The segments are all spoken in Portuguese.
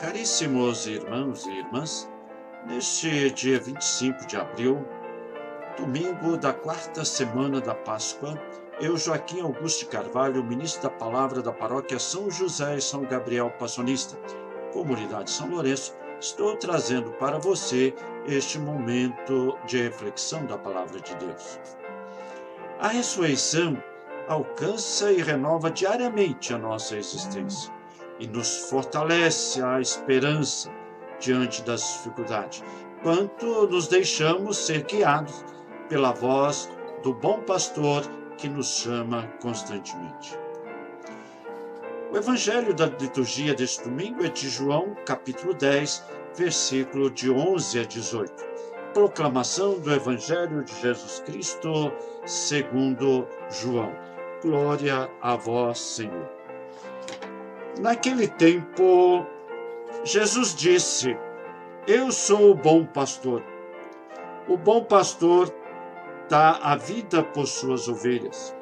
Caríssimos irmãos e irmãs, neste dia 25 de abril, domingo da quarta semana da Páscoa, eu, Joaquim Augusto de Carvalho, ministro da Palavra da Paróquia São José e São Gabriel Passionista, Comunidade São Lourenço, estou trazendo para você este momento de reflexão da Palavra de Deus. A ressurreição alcança e renova diariamente a nossa existência e nos fortalece a esperança diante das dificuldades, quanto nos deixamos ser guiados pela voz do bom pastor que nos chama constantemente. O evangelho da liturgia deste domingo é de João, capítulo 10, versículo de 11 a 18. Proclamação do evangelho de Jesus Cristo segundo João. Glória a vós, Senhor. Naquele tempo, Jesus disse: Eu sou o bom pastor. O bom pastor dá a vida por suas ovelhas.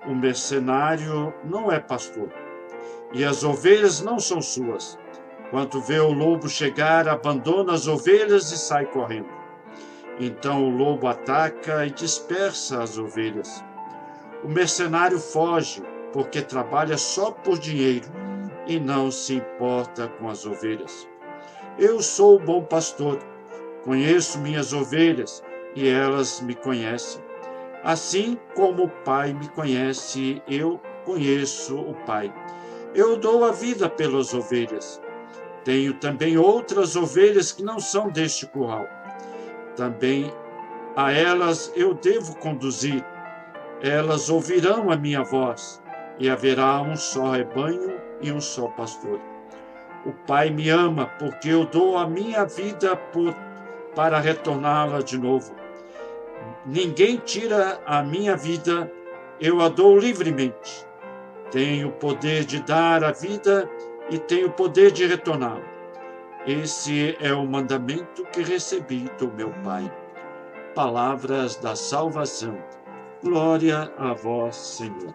O mercenário não é pastor, e as ovelhas não são suas. Quando vê o lobo chegar, abandona as ovelhas e sai correndo. Então o lobo ataca e dispersa as ovelhas. O mercenário foge, porque trabalha só por dinheiro e não se importa com as ovelhas. Eu sou o bom pastor, conheço minhas ovelhas e elas me conhecem. Assim como o Pai me conhece, eu conheço o Pai. Eu dou a vida pelas ovelhas. Tenho também outras ovelhas que não são deste curral. Também a elas eu devo conduzir. Elas ouvirão a minha voz, e haverá um só rebanho e um só pastor. O Pai me ama, porque eu dou a minha vida para retorná-la de novo. Ninguém tira a minha vida, eu a dou livremente. Tenho o poder de dar a vida e tenho o poder de retorná-la. Esse é o mandamento que recebi do meu Pai. Palavras da salvação. Glória a vós, Senhor.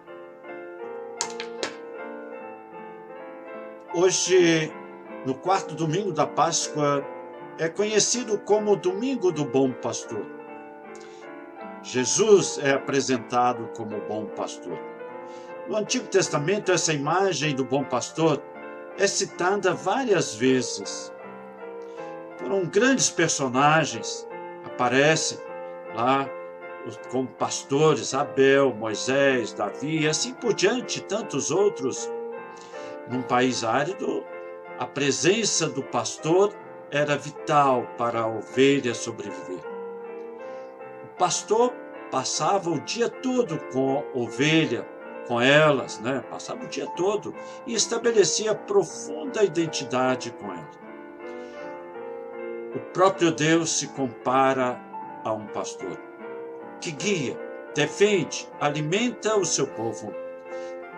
Hoje, no quarto domingo da Páscoa, é conhecido como o Domingo do Bom Pastor. Jesus é apresentado como o bom pastor. No Antigo Testamento, essa imagem do bom pastor é citada várias vezes. Foram grandes personagens, aparecem lá como pastores, Abel, Moisés, Davi, e assim por diante, tantos outros. Num país árido, a presença do pastor era vital para a ovelha sobreviver. O pastor passava o dia todo com a ovelha, com elas, Passava o dia todo e estabelecia profunda identidade com ela. O próprio Deus se compara a um pastor que guia, defende, alimenta o seu povo.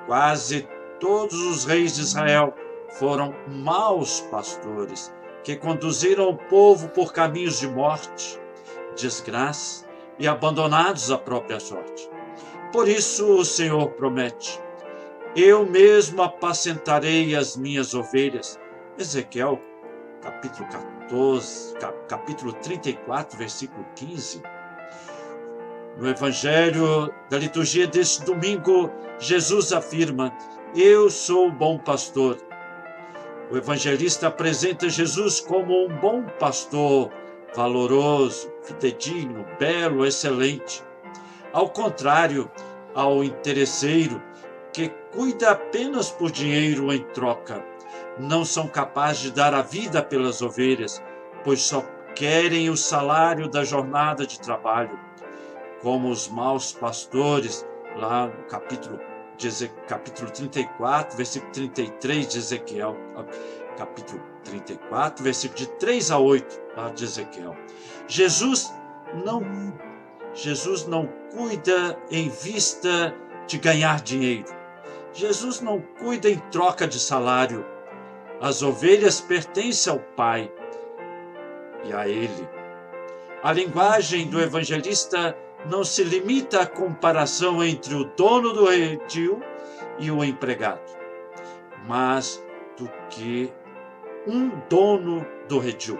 Quase todos os reis de Israel foram maus pastores que conduziram o povo por caminhos de morte, desgraça e abandonados à própria sorte. Por isso o Senhor promete: eu mesmo apacentarei as minhas ovelhas. Ezequiel, capítulo 34, versículo 15. No Evangelho da liturgia deste domingo, Jesus afirma: eu sou o bom pastor. O evangelista apresenta Jesus como um bom pastor, valoroso, fidedigno, belo, excelente. Ao contrário ao interesseiro, que cuida apenas por dinheiro em troca. Não são capazes de dar a vida pelas ovelhas, pois só querem o salário da jornada de trabalho. Como os maus pastores, lá no capítulo 34, versículo 33 de Ezequiel, capítulo 34, versículo de 3 a 8, lá de Ezequiel. Jesus não cuida em vista de ganhar dinheiro. Jesus não cuida em troca de salário. As ovelhas pertencem ao Pai. e a Ele. A linguagem do evangelista não se limita à comparação entre o dono do redil e o empregado, mas do que um dono do redil,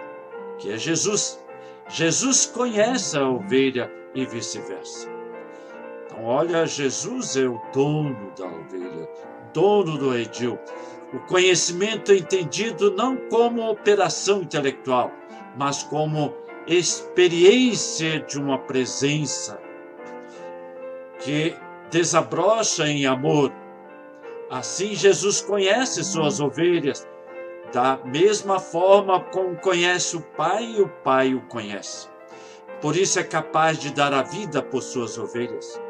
que é Jesus. Jesus conhece a ovelha e vice-versa. Então, olha, Jesus é o dono da ovelha, dono do redil. O conhecimento é entendido não como operação intelectual, mas como experiência de uma presença que desabrocha em amor. Assim, Jesus conhece suas ovelhas da mesma forma como conhece o Pai e o Pai o conhece. Por isso é capaz de dar a vida por suas ovelhas.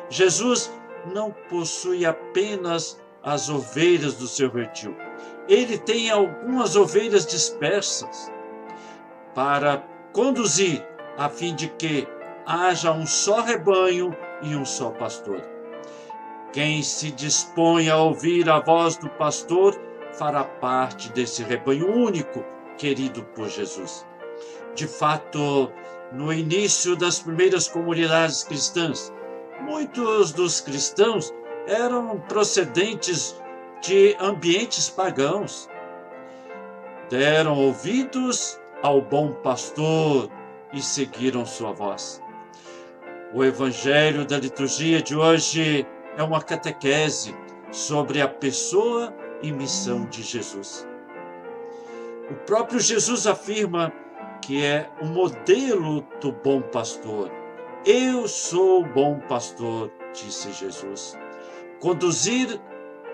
Jesus não possui apenas as ovelhas do seu redil. Ele tem algumas ovelhas dispersas para conduzir, a fim de que haja um só rebanho e um só pastor. Quem se dispõe a ouvir a voz do pastor fará parte desse rebanho único, querido por Jesus. De fato, no início das primeiras comunidades cristãs, muitos dos cristãos eram procedentes de ambientes pagãos. Deram ouvidos ao bom pastor e seguiram sua voz. O evangelho da liturgia de hoje é uma catequese sobre a pessoa e missão de Jesus. O próprio Jesus afirma que é o modelo do bom pastor. Eu sou o bom pastor, disse Jesus. Conduzir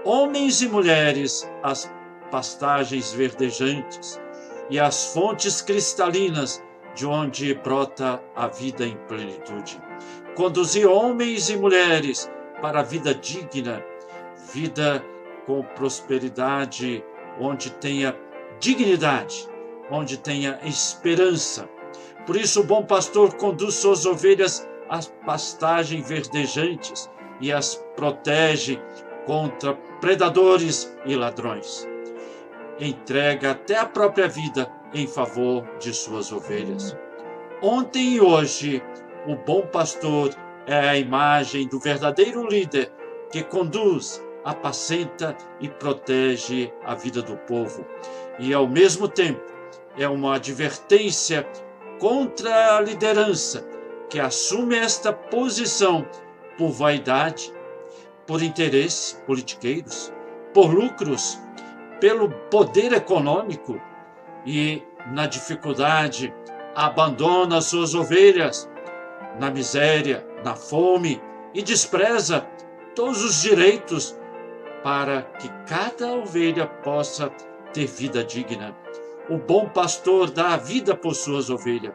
homens e mulheres às pastagens verdejantes e às fontes cristalinas de onde brota a vida em plenitude. Conduzir homens e mulheres para a vida digna, vida com prosperidade, onde tenha dignidade, onde tenha esperança. Por isso o bom pastor conduz suas ovelhas às pastagens verdejantes e as protege contra predadores e ladrões. Entrega até a própria vida em favor de suas ovelhas. Ontem e hoje, o bom pastor é a imagem do verdadeiro líder que conduz, apacenta e protege a vida do povo. E, ao mesmo tempo, é uma advertência contra a liderança que assume esta posição por vaidade, por interesse politiqueiros, por lucros, pelo poder econômico e, na dificuldade, abandona suas ovelhas na miséria, na fome e despreza todos os direitos para que cada ovelha possa ter vida digna. O bom pastor dá a vida por suas ovelhas.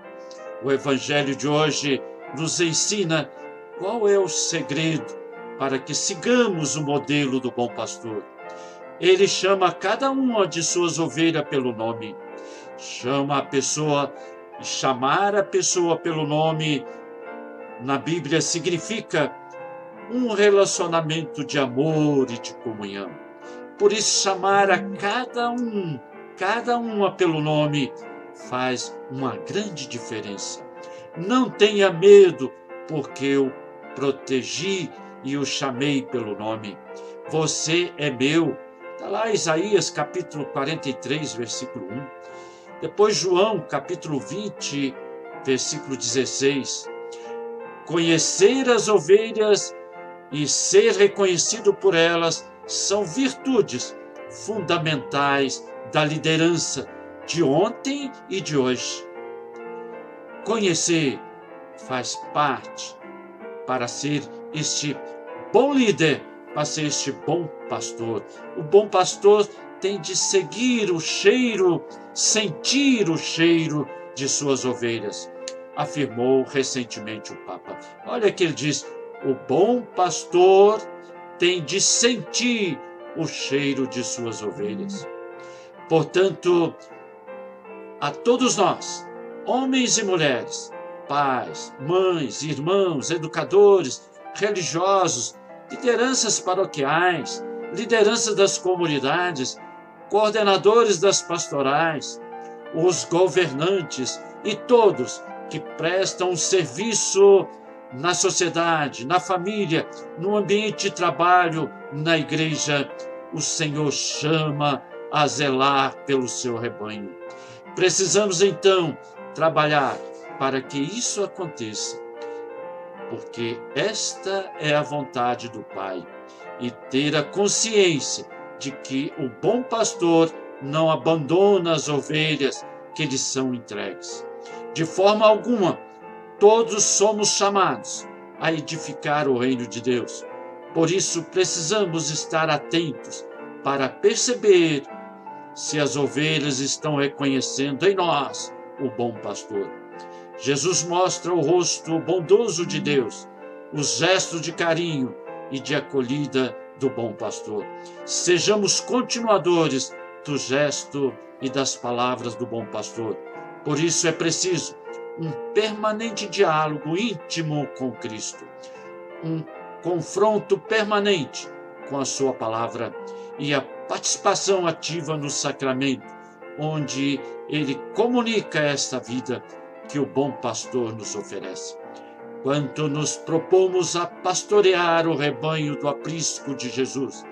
O evangelho de hoje nos ensina qual é o segredo para que sigamos o modelo do bom pastor. Ele chama cada uma de suas ovelhas pelo nome. Chama a pessoa, e chamar a pessoa pelo nome na Bíblia significa um relacionamento de amor e de comunhão. Por isso, chamar a cada uma pelo nome, faz uma grande diferença. Não tenha medo, porque eu protegi e o chamei pelo nome. Você é meu. Está lá Isaías capítulo 43, versículo 1. Depois João capítulo 20, versículo 16. Conhecer as ovelhas e ser reconhecido por elas são virtudes fundamentais da liderança de ontem e de hoje. Conhecer faz parte para ser este bom líder, para ser este bom pastor. O bom pastor tem de seguir o cheiro, sentir o cheiro de suas ovelhas, afirmou recentemente o Papa. Olha que ele diz: o bom pastor tem de sentir o cheiro de suas ovelhas. Portanto, a todos nós, homens e mulheres, pais, mães, irmãos, educadores, religiosos, lideranças paroquiais, lideranças das comunidades, coordenadores das pastorais, os governantes, e todos que prestam um serviço na sociedade, na família, no ambiente de trabalho, na igreja, o Senhor chama a zelar pelo seu rebanho. Precisamos então trabalhar para que isso aconteça, porque esta é a vontade do Pai, e ter a consciência de que o bom pastor não abandona as ovelhas que lhe são entregues. De forma alguma, todos somos chamados a edificar o reino de Deus. Por isso, precisamos estar atentos para perceber se as ovelhas estão reconhecendo em nós o bom pastor. Jesus mostra o rosto bondoso de Deus, os gestos de carinho e de acolhida do bom pastor. Sejamos continuadores do gesto e das palavras do bom pastor. Por isso é preciso um permanente diálogo íntimo com Cristo, um confronto permanente com a sua palavra e a participação ativa no sacramento, onde ele comunica esta vida que o bom pastor nos oferece. Quando nos propomos a pastorear o rebanho do aprisco de Jesus,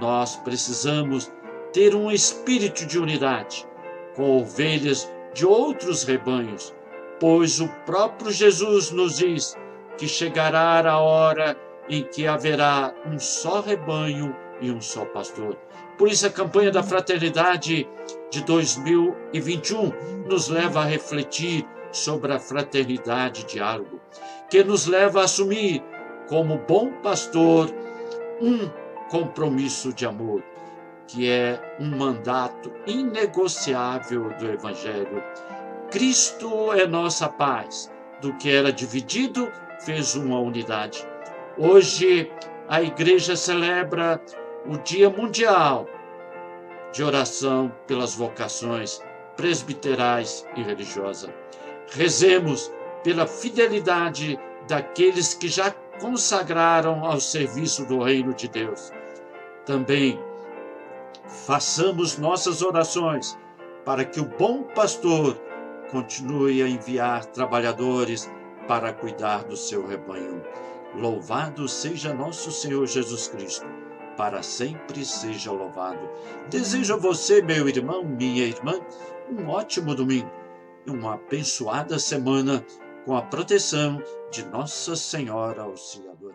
nós precisamos ter um espírito de unidade com ovelhas de outros rebanhos, pois o próprio Jesus nos diz que chegará a hora em que haverá um só rebanho e um só pastor. Por isso a campanha da fraternidade de 2021 nos leva a refletir sobre a fraternidade e diálogo, que nos leva a assumir como bom pastor um compromisso de amor, que é um mandato inegociável do Evangelho. Cristo é nossa paz, do que era dividido, fez uma unidade. Hoje, a Igreja celebra o Dia Mundial de Oração pelas Vocações Presbiterais e Religiosas. Rezemos pela fidelidade daqueles que já consagraram ao serviço do reino de Deus. Também façamos nossas orações para que o bom pastor continue a enviar trabalhadores para cuidar do seu rebanho. Louvado seja nosso Senhor Jesus Cristo, para sempre seja louvado. Desejo a você, meu irmão, minha irmã, um ótimo domingo e uma abençoada semana com a proteção de Nossa Senhora Auxiliadora.